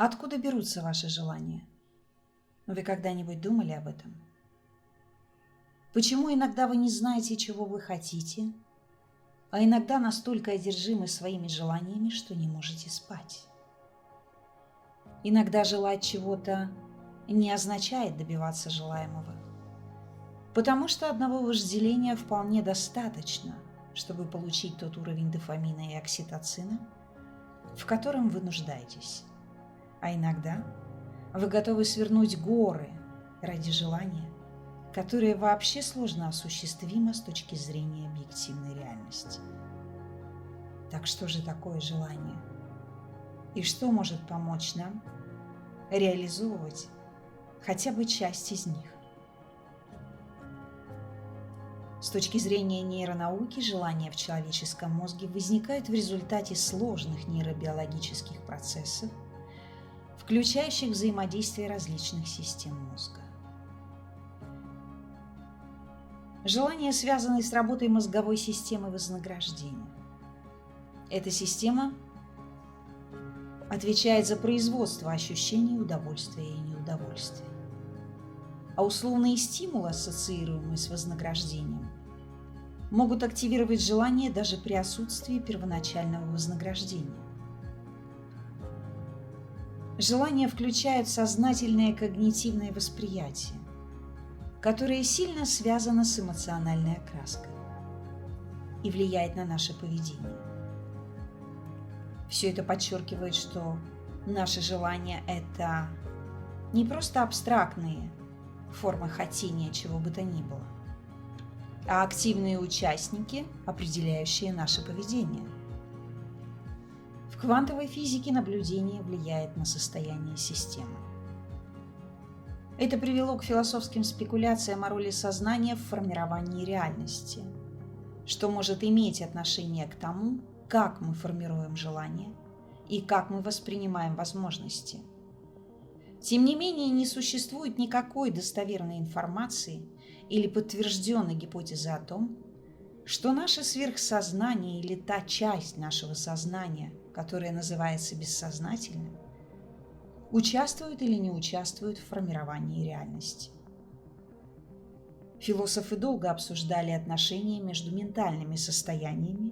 Откуда берутся ваши желания? Вы когда-нибудь думали об этом? Почему иногда вы не знаете, чего вы хотите, а иногда настолько одержимы своими желаниями, что не можете спать? Иногда желать чего-то не означает добиваться желаемого, потому что одного вожделения вполне достаточно, чтобы получить тот уровень дофамина и окситоцина, в котором вы нуждаетесь. А иногда вы готовы свернуть горы ради желания, которое вообще сложно осуществимо с точки зрения объективной реальности. Так что же такое желание? И что может помочь нам реализовывать хотя бы часть из них? С точки зрения нейронауки, желания в человеческом мозге возникают в результате сложных нейробиологических процессов, включающих взаимодействие различных систем мозга. Желания связаны с работой мозговой системы вознаграждения. Эта система отвечает за производство ощущений удовольствия и неудовольствия. А условные стимулы, ассоциируемые с вознаграждением, могут активировать желание даже при отсутствии первоначального вознаграждения. Желания включают сознательное когнитивное восприятие, которое сильно связано с эмоциональной окраской и влияет на наше поведение. Все это подчеркивает, что наши желания – это не просто абстрактные формы хотения чего бы то ни было, а активные участники, определяющие наше поведение. В квантовой физике наблюдение влияет на состояние системы. Это привело к философским спекуляциям о роли сознания в формировании реальности, что может иметь отношение к тому, как мы формируем желания и как мы воспринимаем возможности. Тем не менее, не существует никакой достоверной информации или подтвержденной гипотезы о том, что наше сверхсознание или та часть нашего сознания, которая называется бессознательным, участвует или не участвует в формировании реальности. Философы долго обсуждали отношения между ментальными состояниями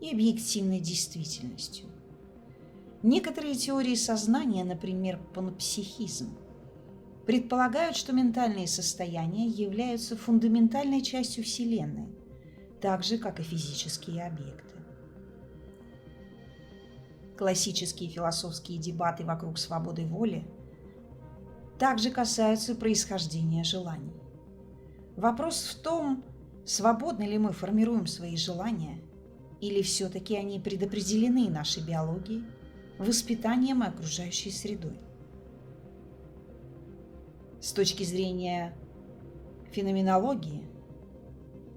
и объективной действительностью. Некоторые теории сознания, например, панпсихизм, предполагают, что ментальные состояния являются фундаментальной частью Вселенной, так же, как и физические объекты. Классические философские дебаты вокруг свободы воли также касаются происхождения желаний. Вопрос в том, свободно ли мы формируем свои желания, или все-таки они предопределены нашей биологией, воспитанием и окружающей средой. С точки зрения феноменологии,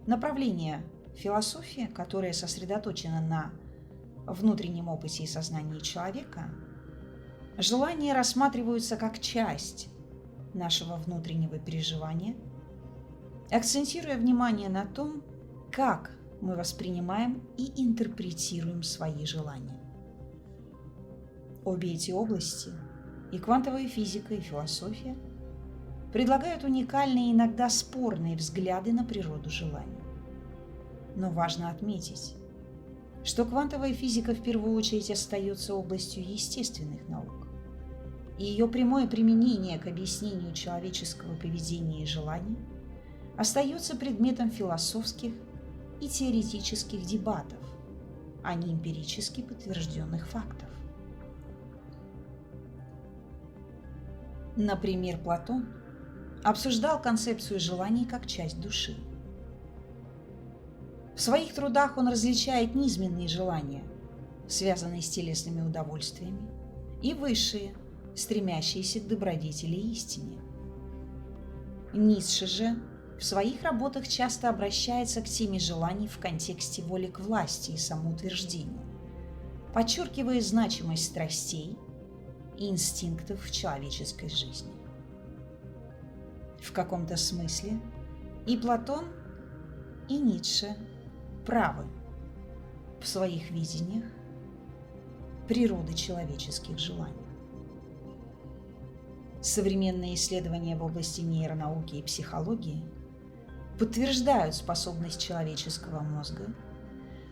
направление философии, которое сосредоточено на внутреннем опыте и сознании человека, желания рассматриваются как часть нашего внутреннего переживания, акцентируя внимание на том, как мы воспринимаем и интерпретируем свои желания. Обе эти области, и квантовая физика, и философия, предлагают уникальные и иногда спорные взгляды на природу желаний. Но важно отметить, что квантовая физика в первую очередь остается областью естественных наук, и ее прямое применение к объяснению человеческого поведения и желаний остается предметом философских и теоретических дебатов, а не эмпирически подтвержденных фактов. Например, Платон обсуждал концепцию желаний как часть души. В своих трудах он различает низменные желания, связанные с телесными удовольствиями, и высшие, стремящиеся к добродетели и истине. Ницше же в своих работах часто обращается к теме желаний в контексте воли к власти и самоутверждения, подчеркивая значимость страстей и инстинктов в человеческой жизни. В каком-то смысле и Платон, и Ницше правы в своих видениях природы человеческих желаний. Современные исследования в области нейронауки и психологии подтверждают способность человеческого мозга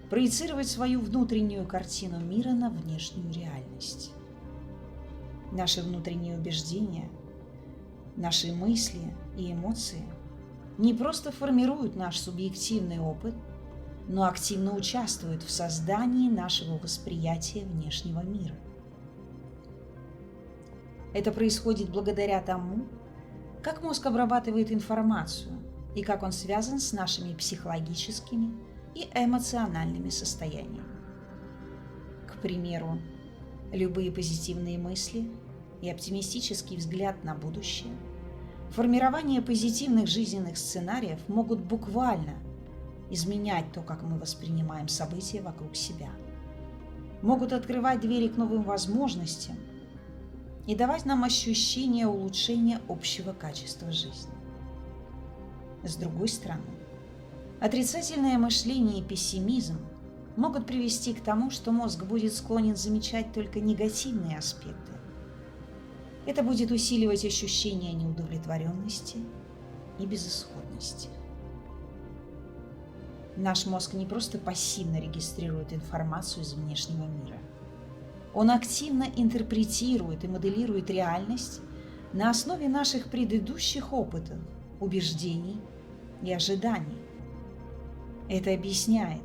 проецировать свою внутреннюю картину мира на внешнюю реальность. Наши внутренние убеждения, наши мысли и эмоции не просто формируют наш субъективный опыт, но активно участвуют в создании нашего восприятия внешнего мира. Это происходит благодаря тому, как мозг обрабатывает информацию и как он связан с нашими психологическими и эмоциональными состояниями. К примеру, любые позитивные мысли и оптимистический взгляд на будущее, формирование позитивных жизненных сценариев могут буквально изменять то, как мы воспринимаем события вокруг себя, могут открывать двери к новым возможностям и давать нам ощущение улучшения общего качества жизни. С другой стороны, отрицательное мышление и пессимизм могут привести к тому, что мозг будет склонен замечать только негативные аспекты. Это будет усиливать ощущение неудовлетворенности и безысходности. Наш мозг не просто пассивно регистрирует информацию из внешнего мира. Он активно интерпретирует и моделирует реальность на основе наших предыдущих опытов, убеждений и ожиданий. Это объясняет,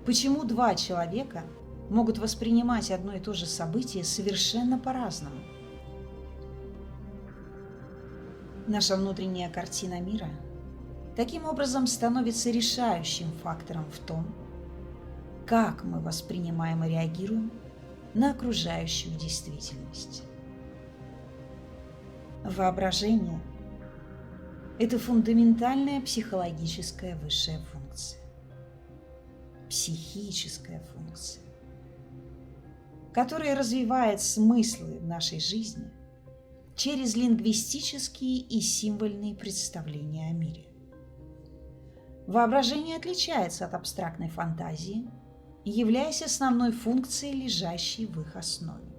почему два человека могут воспринимать одно и то же событие совершенно по-разному. Наша внутренняя картина мира таким образом становится решающим фактором в том, как мы воспринимаем и реагируем на окружающую действительность. Воображение – это фундаментальная психологическая высшая функция, психическая функция, которая развивает смыслы в нашей жизни через лингвистические и символьные представления о мире. Воображение отличается от абстрактной фантазии, являясь основной функцией, лежащей в их основе.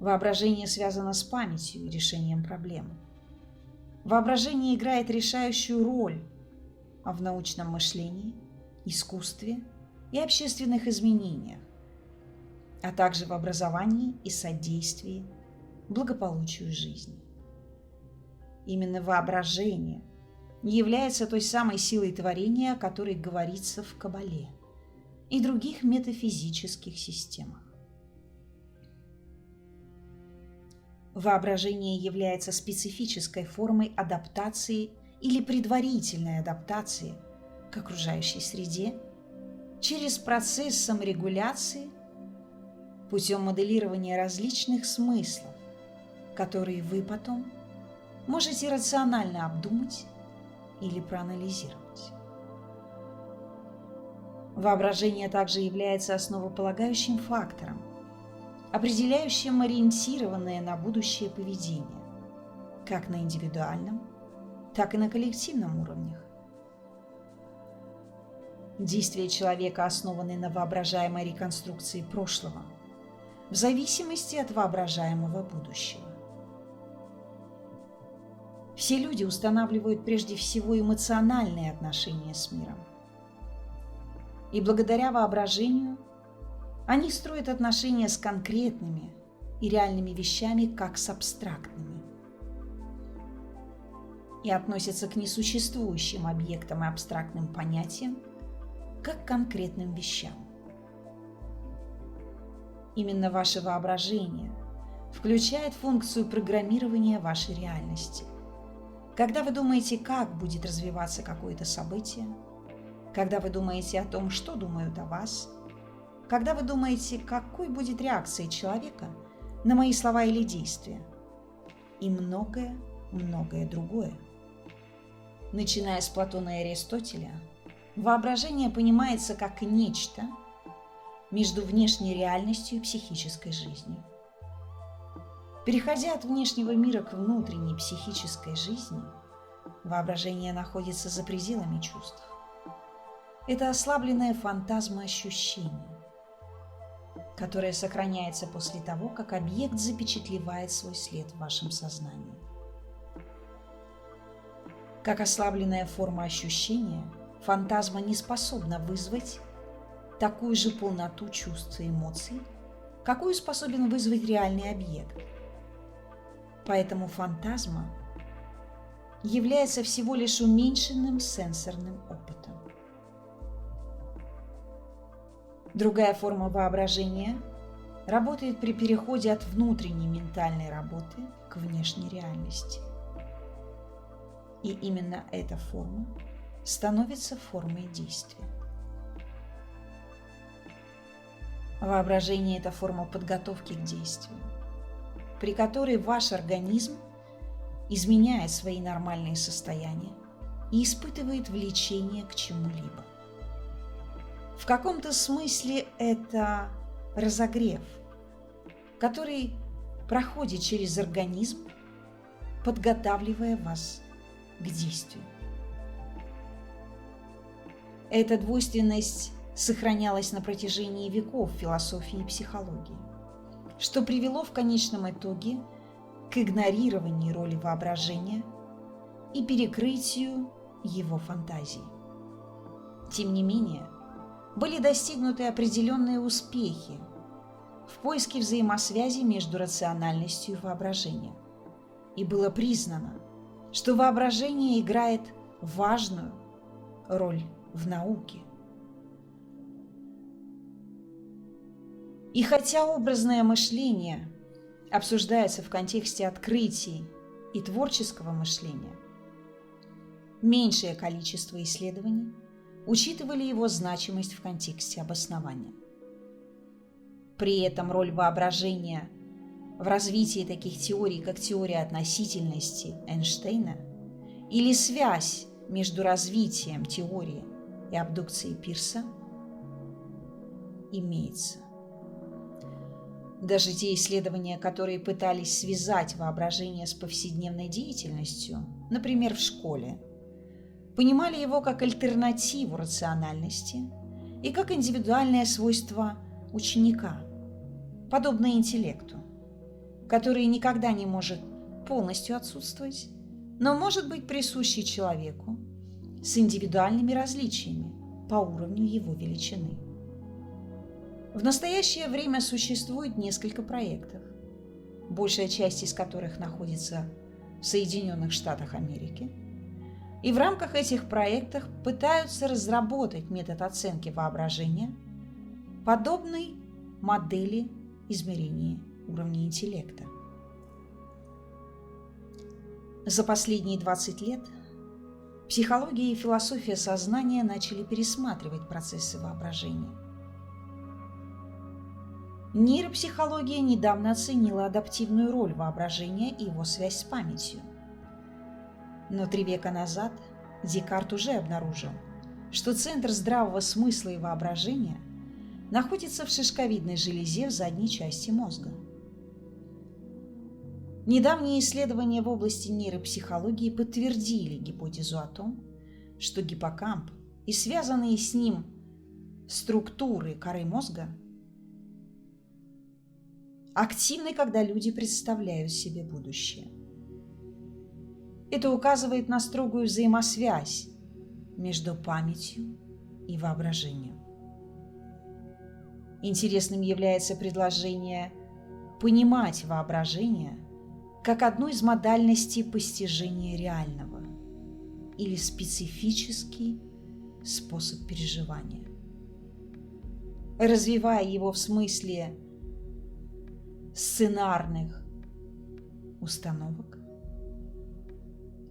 Воображение связано с памятью и решением проблем. Воображение играет решающую роль в научном мышлении, искусстве и общественных изменениях, а также в образовании и содействии благополучию жизни. Именно воображение является той самой силой творения, о которой говорится в Кабале и других метафизических системах. Воображение является специфической формой адаптации или предварительной адаптации к окружающей среде через процесс саморегуляции путем моделирования различных смыслов, которые вы потом можете рационально обдумать или проанализировать. Воображение также является основополагающим фактором, определяющим ориентированное на будущее поведение, как на индивидуальном, так и на коллективном уровнях. Действия человека основаны на воображаемой реконструкции прошлого, в зависимости от воображаемого будущего. Все люди устанавливают прежде всего эмоциональные отношения с миром. И благодаря воображению они строят отношения с конкретными и реальными вещами, как с абстрактными, и относятся к несуществующим объектам и абстрактным понятиям, как к конкретным вещам. Именно ваше воображение включает функцию программирования вашей реальности. Когда вы думаете, как будет развиваться какое-то событие, когда вы думаете о том, что думают о вас, когда вы думаете, какой будет реакция человека на мои слова или действия, и многое другое. Начиная с Платона и Аристотеля, воображение понимается как нечто между внешней реальностью и психической жизнью. Переходя от внешнего мира к внутренней психической жизни, воображение находится за пределами чувств. Это ослабленная фантазма ощущений, которое сохраняется после того, как объект запечатлевает свой след в вашем сознании. Как ослабленная форма ощущения, фантазма не способна вызвать такую же полноту чувств и эмоций, какую способен вызвать реальный объект. Поэтому фантазма является всего лишь уменьшенным сенсорным опытом. Другая форма воображения работает при переходе от внутренней ментальной работы к внешней реальности. И именно эта форма становится формой действия. Воображение – это форма подготовки к действию, при которой ваш организм изменяет свои нормальные состояния и испытывает влечение к чему-либо. В каком-то смысле это разогрев, который проходит через организм, подготавливая вас к действию. Эта двойственность сохранялась на протяжении веков в философии и психологии, что привело в конечном итоге к игнорированию роли воображения и перекрытию его фантазии. Тем не менее, были достигнуты определенные успехи в поиске взаимосвязи между рациональностью и воображением, и было признано, что воображение играет важную роль в науке. И хотя образное мышление обсуждается в контексте открытий и творческого мышления, меньшее количество исследований учитывали его значимость в контексте обоснования. При этом роль воображения в развитии таких теорий, как теория относительности Эйнштейна или связь между развитием теории и абдукцией Пирса, имеется. Даже те исследования, которые пытались связать воображение с повседневной деятельностью, например, в школе, понимали его как альтернативу рациональности и как индивидуальное свойство ученика, подобное интеллекту, который никогда не может полностью отсутствовать, но может быть присущий человеку с индивидуальными различиями по уровню его величины. В настоящее время существует несколько проектов, большая часть из которых находится в Соединенных Штатах Америки, и в рамках этих проектов пытаются разработать метод оценки воображения, подобной модели измерения уровня интеллекта. За последние 20 лет психология и философия сознания начали пересматривать процессы воображения. Нейропсихология недавно оценила адаптивную роль воображения и его связь с памятью. Но 3 века назад Декарт уже обнаружил, что центр здравого смысла и воображения находится в шишковидной железе в задней части мозга. Недавние исследования в области нейропсихологии подтвердили гипотезу о том, что гиппокамп и связанные с ним структуры коры мозга активны, когда люди представляют себе будущее. Это указывает на строгую взаимосвязь между памятью и воображением. Интересным является предложение понимать воображение как одну из модальностей постижения реального или специфический способ переживания. Развивая его в смысле сценарных установок,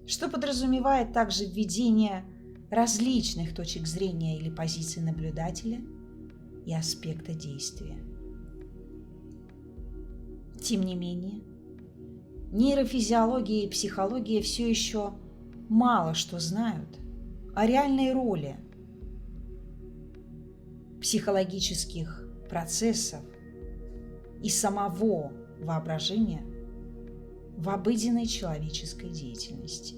что подразумевает также введение различных точек зрения или позиций наблюдателя и аспекта действия. Тем не менее, нейрофизиология и психология все еще мало что знают о реальной роли психологических процессов и самого воображения в обыденной человеческой деятельности.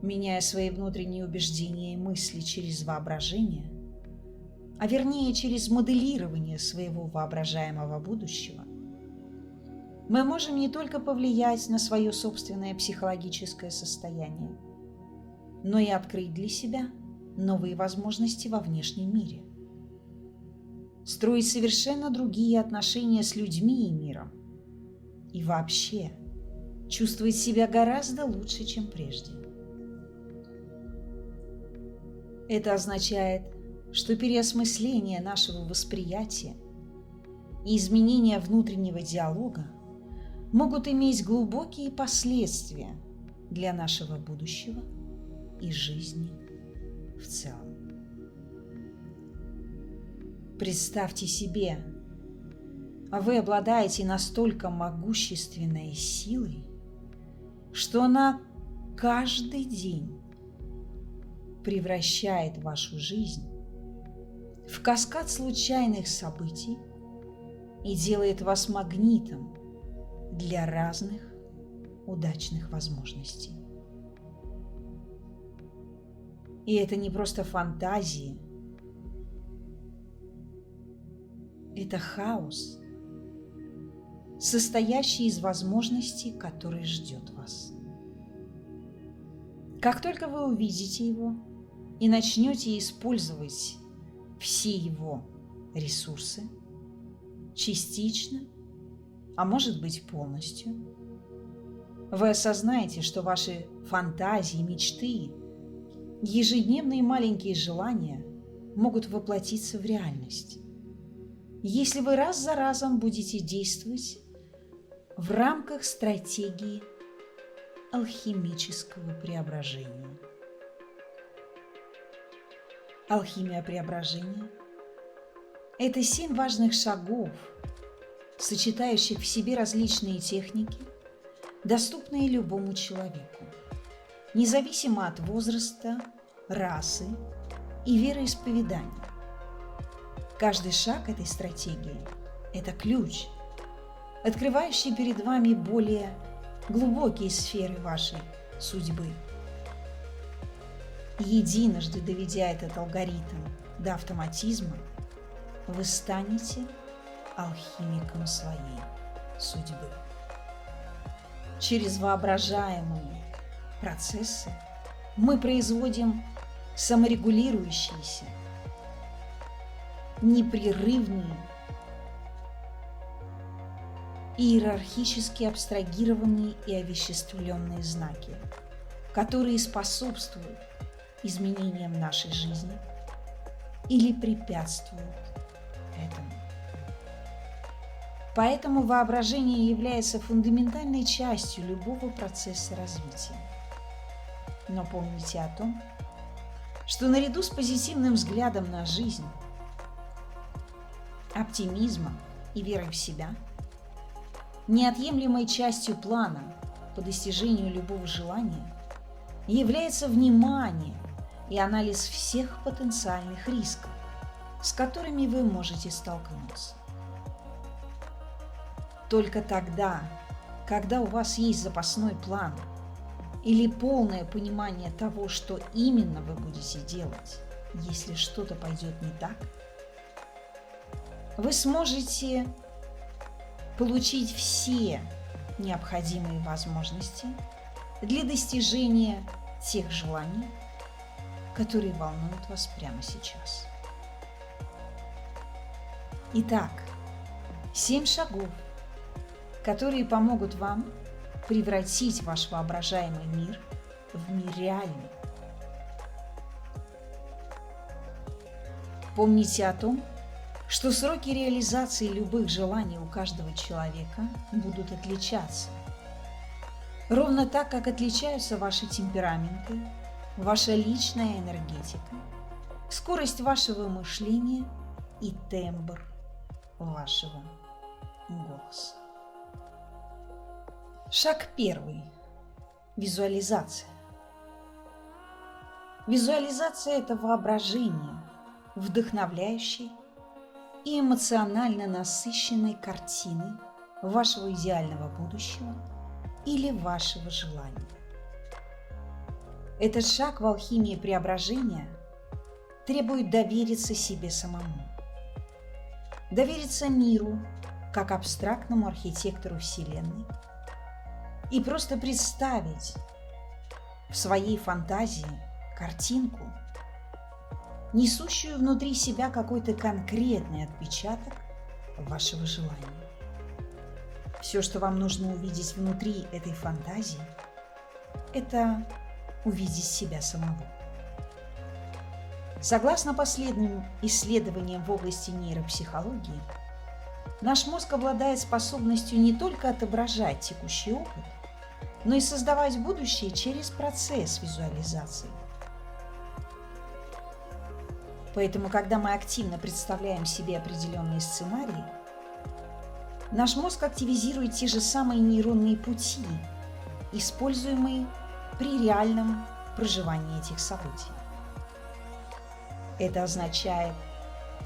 Меняя свои внутренние убеждения и мысли через воображение, а вернее через моделирование своего воображаемого будущего, мы можем не только повлиять на свое собственное психологическое состояние, но и открыть для себя новые возможности во внешнем мире, строить совершенно другие отношения с людьми и миром, и вообще чувствовать себя гораздо лучше, чем прежде. Это означает, что переосмысление нашего восприятия и изменение внутреннего диалога могут иметь глубокие последствия для нашего будущего и жизни в целом. Представьте себе, вы обладаете настолько могущественной силой, что она каждый день превращает вашу жизнь в каскад случайных событий и делает вас магнитом для разных удачных возможностей. И это не просто фантазии, это хаос, состоящий из возможностей, который ждет вас. Как только вы увидите его и начнете использовать все его ресурсы, частично, а может быть полностью, вы осознаете, что ваши фантазии, мечты, ежедневные маленькие желания могут воплотиться в реальность, если вы раз за разом будете действовать в рамках стратегии алхимического преображения. Алхимия преображения – это 7 важных шагов, сочетающих в себе различные техники, доступные любому человеку, независимо от возраста, расы и вероисповедания. Каждый шаг этой стратегии – это ключ, открывающий перед вами более глубокие сферы вашей судьбы. Единожды доведя этот алгоритм до автоматизма, вы станете алхимиком своей судьбы. Через воображаемые процессы мы производим саморегулирующиеся, непрерывные, иерархически абстрагированные и овеществленные знаки, которые способствуют изменениям нашей жизни или препятствуют этому. Поэтому воображение является фундаментальной частью любого процесса развития. Но помните о том, что наряду с позитивным взглядом на жизнь, оптимизмом и верой в себя, неотъемлемой частью плана по достижению любого желания является внимание и анализ всех потенциальных рисков, с которыми вы можете столкнуться. Только тогда, когда у вас есть запасной план или полное понимание того, что именно вы будете делать, если что-то пойдет не так, вы сможете получить все необходимые возможности для достижения тех желаний, которые волнуют вас прямо сейчас. Итак, 7 шагов, которые помогут вам превратить ваш воображаемый мир в мир реальный. Помните о том, что сроки реализации любых желаний у каждого человека будут отличаться. Ровно так, как отличаются ваши темпераменты, ваша личная энергетика, скорость вашего мышления и тембр вашего голоса. Шаг 1. Визуализация. Визуализация – это воображение, вдохновляющей и эмоционально насыщенной картины вашего идеального будущего или вашего желания. Этот шаг в алхимии преображения требует довериться себе самому. Довериться миру, как абстрактному архитектору Вселенной, и просто представить в своей фантазии картинку, несущую внутри себя какой-то конкретный отпечаток вашего желания. Все, что вам нужно увидеть внутри этой фантазии, это увидеть себя самого. Согласно последним исследованиям в области нейропсихологии, наш мозг обладает способностью не только отображать текущий опыт, но и создавать будущее через процесс визуализации. Поэтому, когда мы активно представляем себе определенные сценарии, наш мозг активизирует те же самые нейронные пути, используемые при реальном проживании этих событий. Это означает,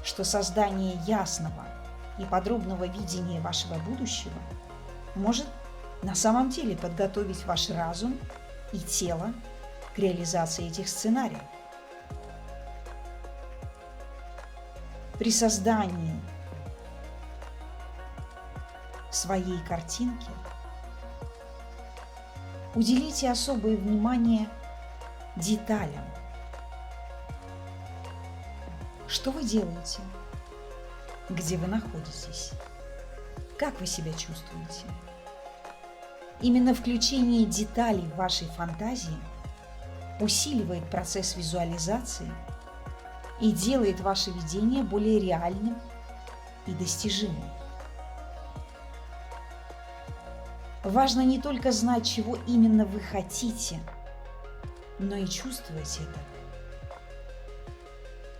что создание ясного и подробного видения вашего будущего может на самом деле подготовить ваш разум и тело к реализации этих сценариев. При создании своей картинки уделите особое внимание деталям. Что вы делаете? Где вы находитесь? Как вы себя чувствуете? Именно включение деталей в вашей фантазии усиливает процесс визуализации и делает ваше видение более реальным и достижимым. Важно не только знать, чего именно вы хотите, но и чувствовать это.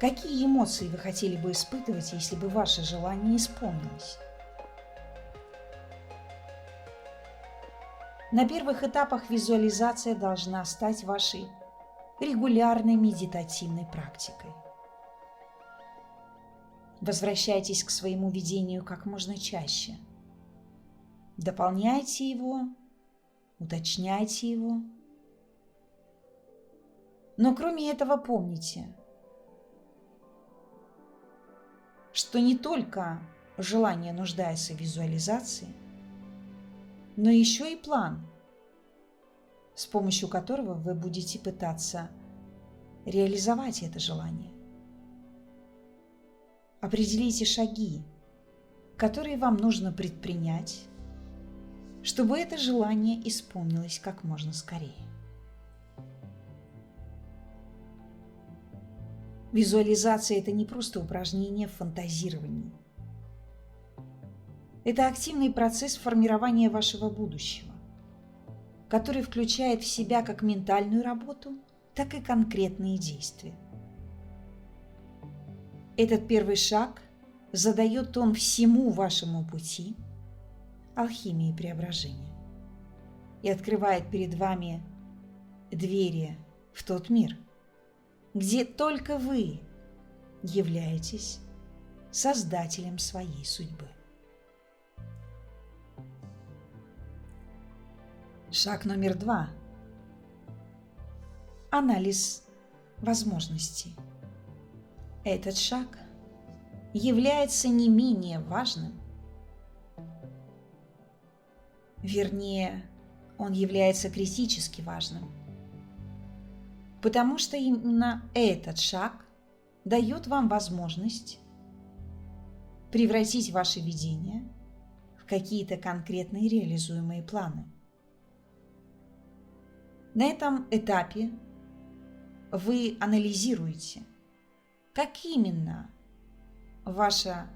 Какие эмоции вы хотели бы испытывать, если бы ваше желание исполнилось? На первых этапах визуализация должна стать вашей регулярной медитативной практикой. Возвращайтесь к своему видению как можно чаще. Дополняйте его, уточняйте его. Но кроме этого помните, что не только желание нуждается в визуализации, но еще и план, с помощью которого вы будете пытаться реализовать это желание. Определите шаги, которые вам нужно предпринять, чтобы это желание исполнилось как можно скорее. Визуализация – это не просто упражнение в фантазировании. Это активный процесс формирования вашего будущего, который включает в себя как ментальную работу, так и конкретные действия. Этот первый шаг задает тон всему вашему пути алхимии преображения и открывает перед вами двери в тот мир, где только вы являетесь создателем своей судьбы. Шаг номер 2. Анализ возможностей. Этот шаг является не менее важным. Вернее, он является критически важным, потому что именно этот шаг дает вам возможность превратить ваше видение в какие-то конкретные реализуемые планы. На этом этапе вы анализируете, как именно ваша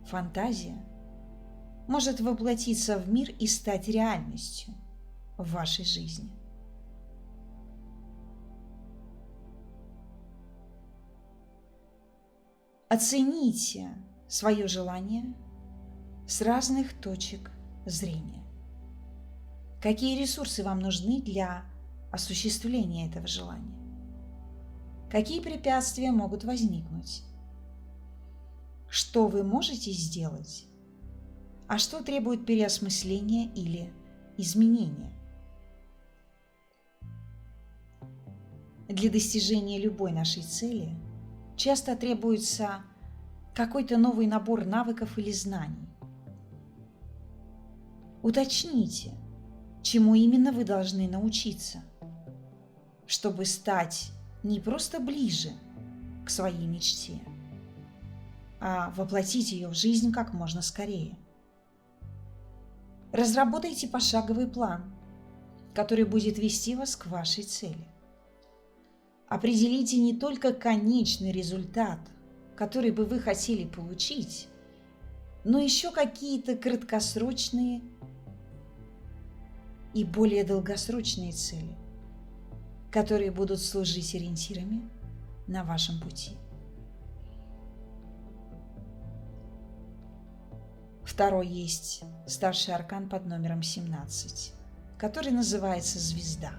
фантазия может воплотиться в мир и стать реальностью в вашей жизни. Оцените свое желание с разных точек зрения. Какие ресурсы вам нужны для осуществления этого желания? Какие препятствия могут возникнуть? Что вы можете сделать, а что требует переосмысления или изменения? Для достижения любой нашей цели часто требуется какой-то новый набор навыков или знаний. Уточните, чему именно вы должны научиться, чтобы стать не просто ближе к своей мечте, а воплотить ее в жизнь как можно скорее. Разработайте пошаговый план, который будет вести вас к вашей цели. Определите не только конечный результат, который бы вы хотели получить, но еще какие-то краткосрочные и более долгосрочные цели, которые будут служить ориентирами на вашем пути. Второй есть старший аркан под номером 17, который называется «Звезда».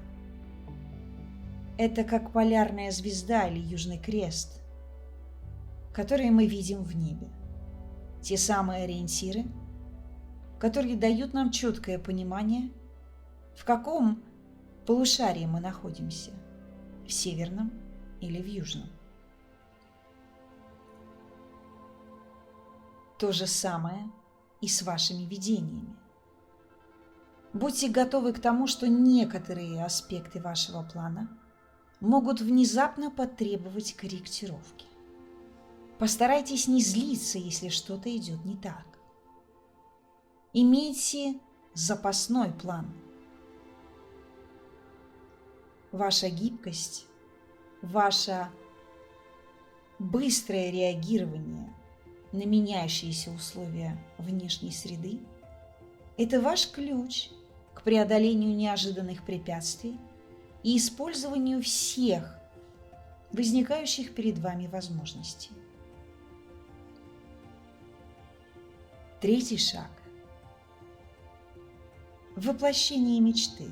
Это как полярная звезда или Южный крест, которые мы видим в небе. Те самые ориентиры, которые дают нам четкое понимание, в каком полушарии мы находимся, в северном или в южном. То же самое и с вашими видениями. Будьте готовы к тому, что некоторые аспекты вашего плана могут внезапно потребовать корректировки. Постарайтесь не злиться, если что-то идет не так. Имейте запасной план. Ваша гибкость, ваше быстрое реагирование на меняющиеся условия внешней среды – это ваш ключ к преодолению неожиданных препятствий и использованию всех возникающих перед вами возможностей. Третий шаг – воплощение мечты.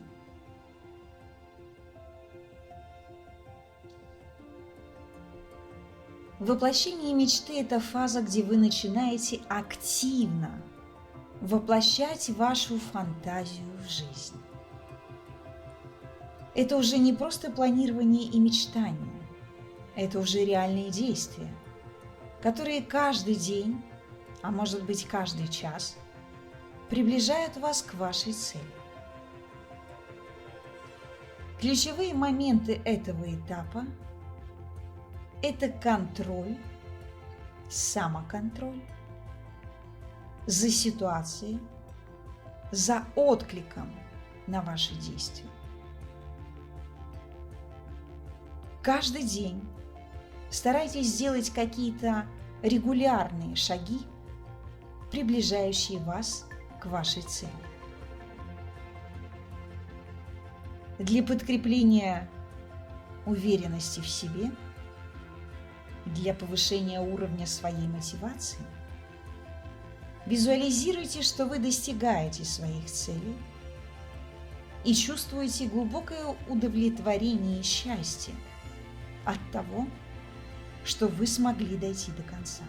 Воплощение мечты – это фаза, где вы начинаете активно воплощать вашу фантазию в жизнь. Это уже не просто планирование и мечтание, это уже реальные действия, которые каждый день, а может быть каждый час, приближают вас к вашей цели. Ключевые моменты этого этапа – это контроль, самоконтроль за ситуацией, за откликом на ваши действия. Каждый день старайтесь сделать какие-то регулярные шаги, приближающие вас к вашей цели. Для подкрепления уверенности в себе, для повышения уровня своей мотивации, визуализируйте, что вы достигаете своих целей и чувствуете глубокое удовлетворение и счастье от того, что вы смогли дойти до конца.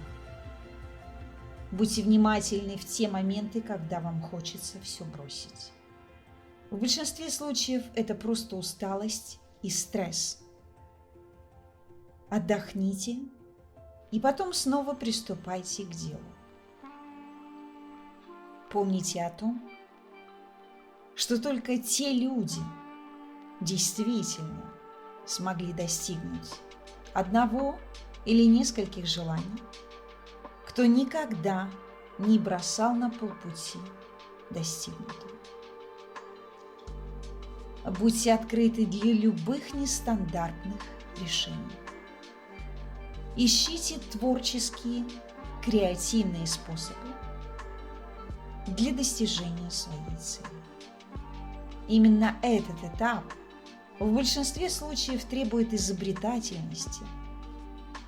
Будьте внимательны в те моменты, когда вам хочется все бросить. В большинстве случаев это просто усталость и стресс. Отдохните и потом снова приступайте к делу. Помните о том, что только те люди действительно смогли достигнуть одного или нескольких желаний, кто никогда не бросал на полпути достигнутого. Будьте открыты для любых нестандартных решений. Ищите творческие, креативные способы для достижения своей цели. Именно этот этап в большинстве случаев требует изобретательности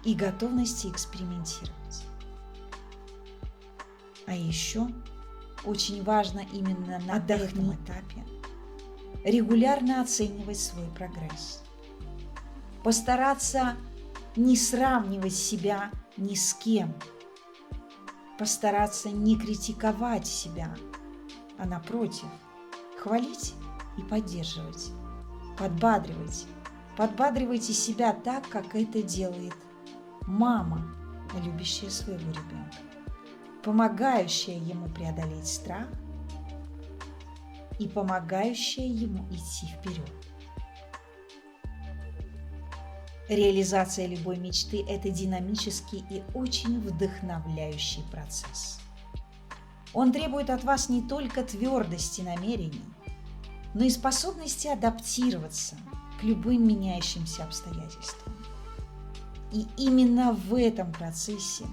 и готовности экспериментировать. А еще очень важно именно на этом этапе регулярно оценивать свой прогресс. Постараться не сравнивать себя ни с кем. Постараться не критиковать себя, а напротив, хвалить и поддерживать, подбадривать. Подбадривайте себя так, как это делает мама, любящая своего ребенка, помогающая ему преодолеть страх и помогающая ему идти вперед. Реализация любой мечты – это динамический и очень вдохновляющий процесс. Он требует от вас не только твердости намерений, но и способности адаптироваться к любым меняющимся обстоятельствам. И именно в этом процессе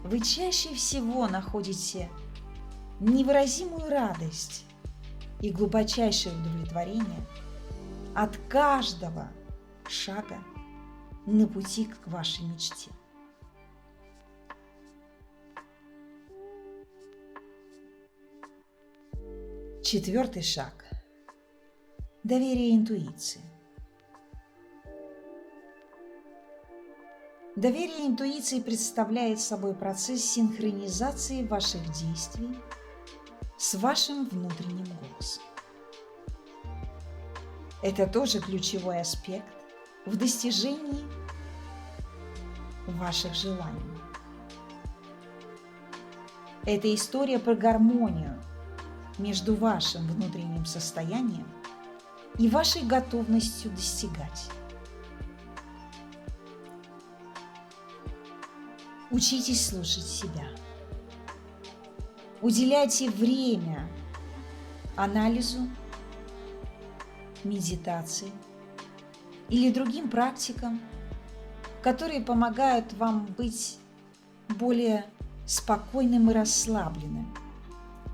вы чаще всего находите невыразимую радость и глубочайшее удовлетворение от каждого шага на пути к вашей мечте. Четвертый шаг – доверие интуиции. Доверие интуиции представляет собой процесс синхронизации ваших действий с вашим внутренним голосом. Это тоже ключевой аспект в достижении ваших желаний. Это история про гармонию между вашим внутренним состоянием и вашей готовностью достигать. Учитесь слушать себя. Уделяйте время анализу, медитации или другим практикам, которые помогают вам быть более спокойным и расслабленным,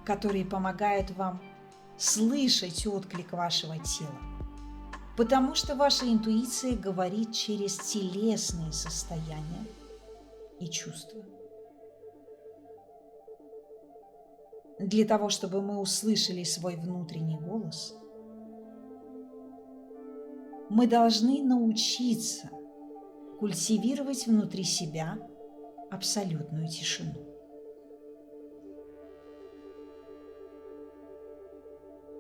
которые помогают вам слышать отклик вашего тела, потому что ваша интуиция говорит через телесные состояния и чувства. Для того, чтобы мы услышали свой внутренний голос, мы должны научиться культивировать внутри себя абсолютную тишину.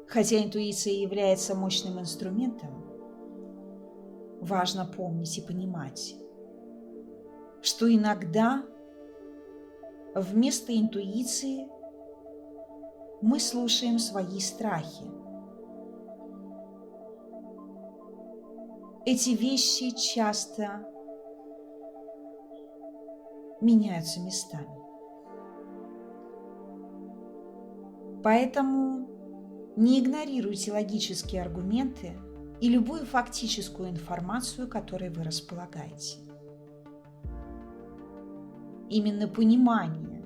Хотя интуиция является мощным инструментом, важно помнить и понимать, что иногда вместо интуиции мы слушаем свои страхи. Эти вещи часто меняются местами. Поэтому не игнорируйте логические аргументы и любую фактическую информацию, которой вы располагаете. Именно понимание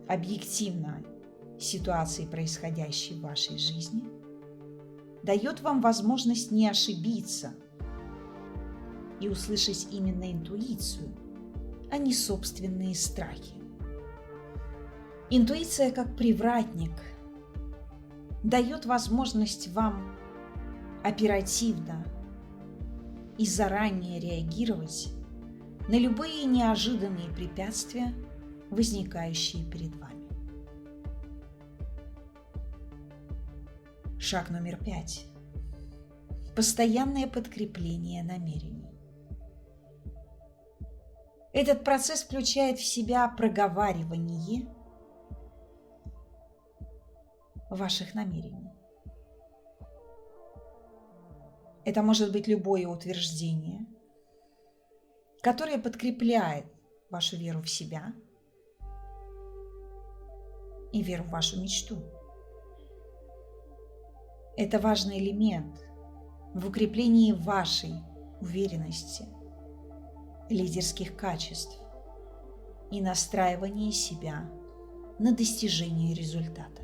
объективной ситуации, происходящей в вашей жизни, дает вам возможность не ошибиться и услышать именно интуицию, а не собственные страхи. Интуиция, как привратник, дает возможность вам оперативно и заранее реагировать на любые неожиданные препятствия, возникающие перед вами. Шаг номер 5. Постоянное подкрепление намерений. Этот процесс включает в себя проговаривание ваших намерений. Это может быть любое утверждение, которое подкрепляет вашу веру в себя и веру в вашу мечту. Это важный элемент в укреплении вашей уверенности, лидерских качеств и настраивании себя на достижение результата.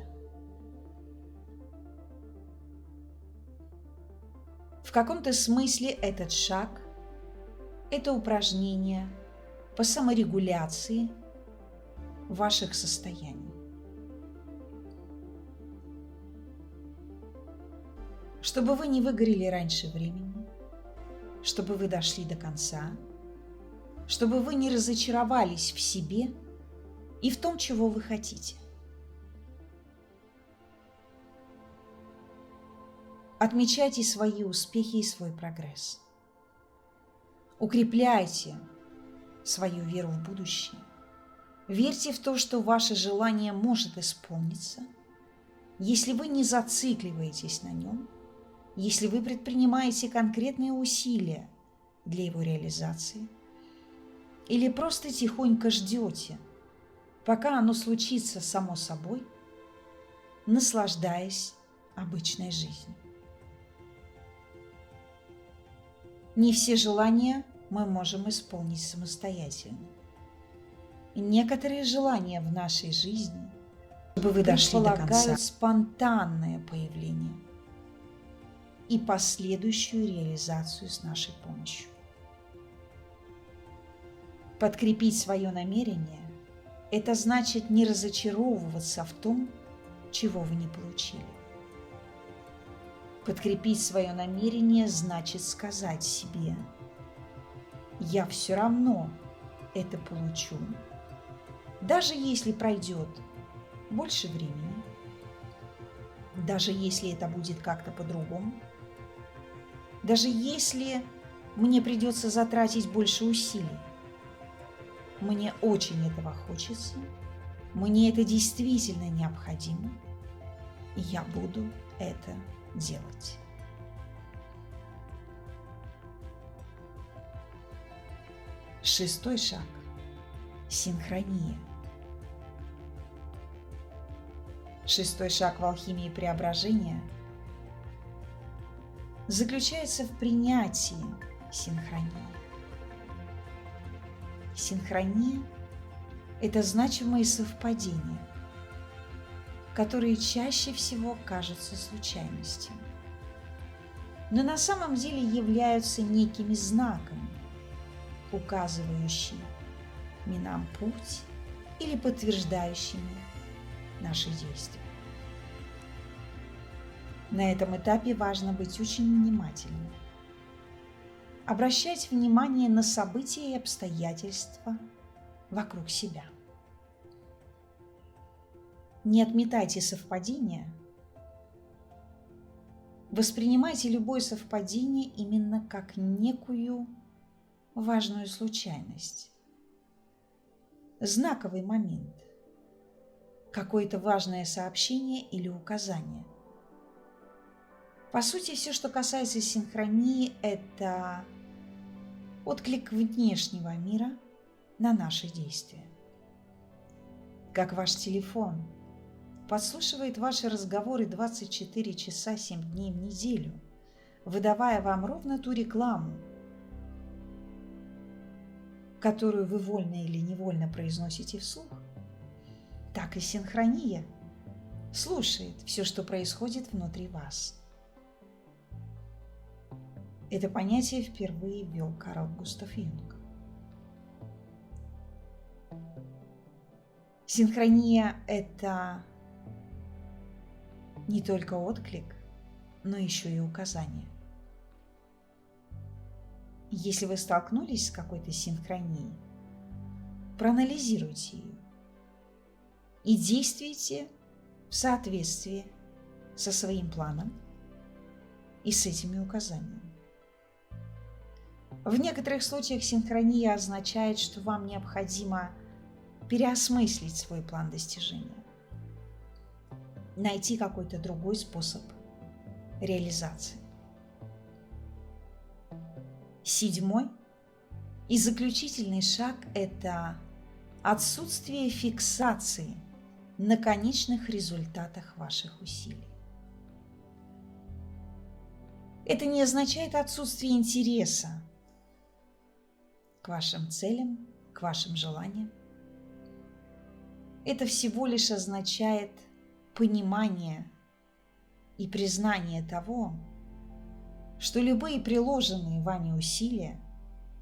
В каком-то смысле этот шаг – это упражнение по саморегуляции ваших состояний. Чтобы вы не выгорели раньше времени, чтобы вы дошли до конца, чтобы вы не разочаровались в себе и в том, чего вы хотите. Отмечайте свои успехи и свой прогресс. Укрепляйте свою веру в будущее. Верьте в то, что ваше желание может исполниться, если вы не зацикливаетесь на нем, если вы предпринимаете конкретные усилия для его реализации или просто тихонько ждете, пока оно случится само собой, наслаждаясь обычной жизнью. Не все желания мы можем исполнить самостоятельно. И некоторые желания в нашей жизни, чтобы вы дошли до конца, спонтанное появление и последующую реализацию с нашей помощью. Подкрепить свое намерение – это значит не разочаровываться в том, чего вы не получили. Подкрепить свое намерение значит сказать себе: «Я все равно это получу, даже если пройдет больше времени, даже если это будет как-то по-другому, даже если мне придется затратить больше усилий. Мне очень этого хочется, мне это действительно необходимо, и я буду это делать». Шестой шаг – синхрония. Шестой шаг в алхимии преображения заключается в принятии синхронии. Синхрония – это значимые совпадения, которые чаще всего кажутся случайностями, но на самом деле являются некими знаками, указывающими нам путь или подтверждающими наши действия. На этом этапе важно быть очень внимательным. Обращать внимание на события и обстоятельства вокруг себя. Не отметайте совпадения. Воспринимайте любое совпадение именно как некую важную случайность, знаковый момент, какое-то важное сообщение или указание. По сути, все, что касается синхронии, это отклик внешнего мира на наши действия. Как ваш телефон подслушивает ваши разговоры 24 часа 7 дней в неделю, выдавая вам ровно ту рекламу, которую вы вольно или невольно произносите вслух, так и синхрония слушает все, что происходит внутри вас. Это понятие впервые ввел Карл Густав Юнг. Синхрония – это не только отклик, но еще и указание. Если вы столкнулись с какой-то синхронией, проанализируйте ее и действуйте в соответствии со своим планом и с этими указаниями. В некоторых случаях синхрония означает, что вам необходимо переосмыслить свой план достижения, найти какой-то другой способ реализации. Седьмой и заключительный шаг – это отсутствие фиксации на конечных результатах ваших усилий. Это не означает отсутствие интереса к вашим целям, к вашим желаниям. Это всего лишь означает понимание и признание того, что любые приложенные вами усилия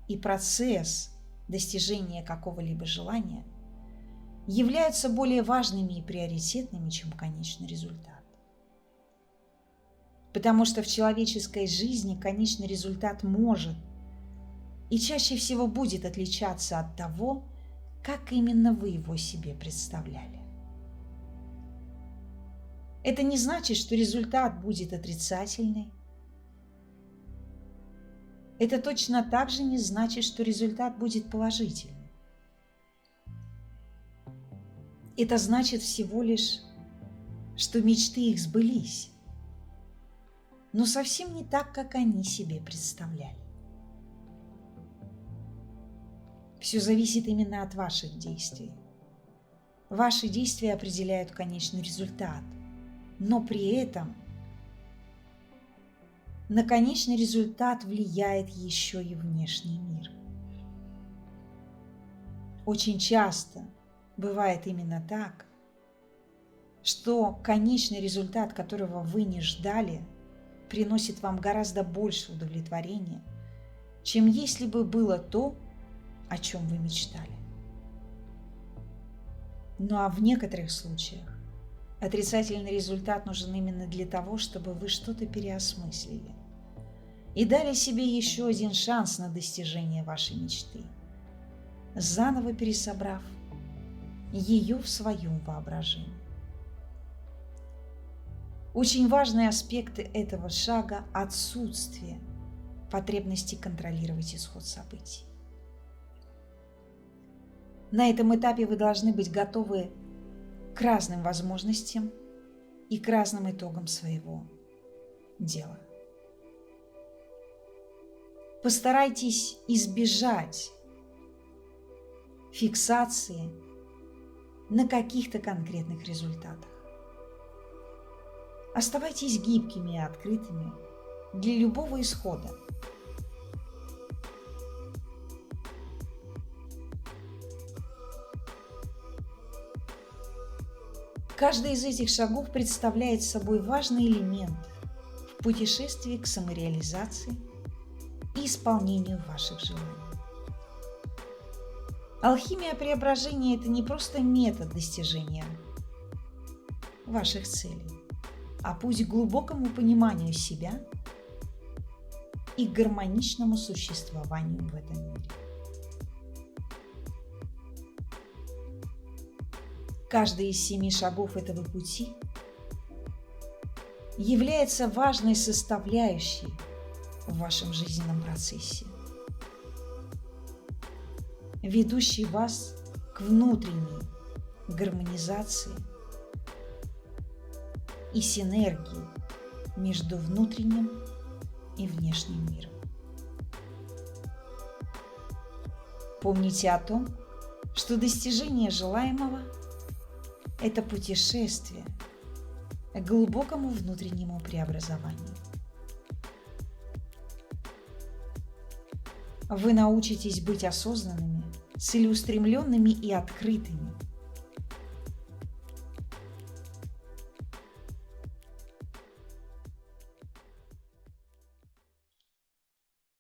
и процесс достижения какого-либо желания являются более важными и приоритетными, чем конечный результат. Потому что в человеческой жизни конечный результат может и чаще всего будет отличаться от того, как именно вы его себе представляли. Это не значит, что результат будет отрицательный. это точно так же не значит, что результат будет положительным. Это значит всего лишь, что мечты их сбылись, но совсем не так, как они себе представляли. Все зависит именно от ваших действий. Ваши действия определяют конечный результат, но при этом на конечный результат влияет еще и внешний мир. Очень часто бывает именно так, что конечный результат, которого вы не ждали, приносит вам гораздо больше удовлетворения, чем если бы было то, о чем вы мечтали. Ну а в некоторых случаях отрицательный результат нужен именно для того, чтобы вы что-то переосмыслили и дали себе еще один шанс на достижение вашей мечты, заново пересобрав ее в своем воображении. Очень важные аспекты этого шага – отсутствие потребности контролировать исход событий. На этом этапе вы должны быть готовы к разным возможностям и к разным итогам своего дела. Постарайтесь избежать фиксации на каких-то конкретных результатах. Оставайтесь гибкими и открытыми для любого исхода. Каждый из этих шагов представляет собой важный элемент в путешествии к самореализации и исполнению ваших желаний. Алхимия преображения – это не просто метод достижения ваших целей, а путь к глубокому пониманию себя и к гармоничному существованию в этом мире. Каждый из 7 шагов этого пути является важной составляющей в вашем жизненном процессе, ведущей вас к внутренней гармонизации и синергии между внутренним и внешним миром. Помните о том, что достижение желаемого – это путешествие к глубокому внутреннему преобразованию. Вы научитесь быть осознанными, целеустремленными и открытыми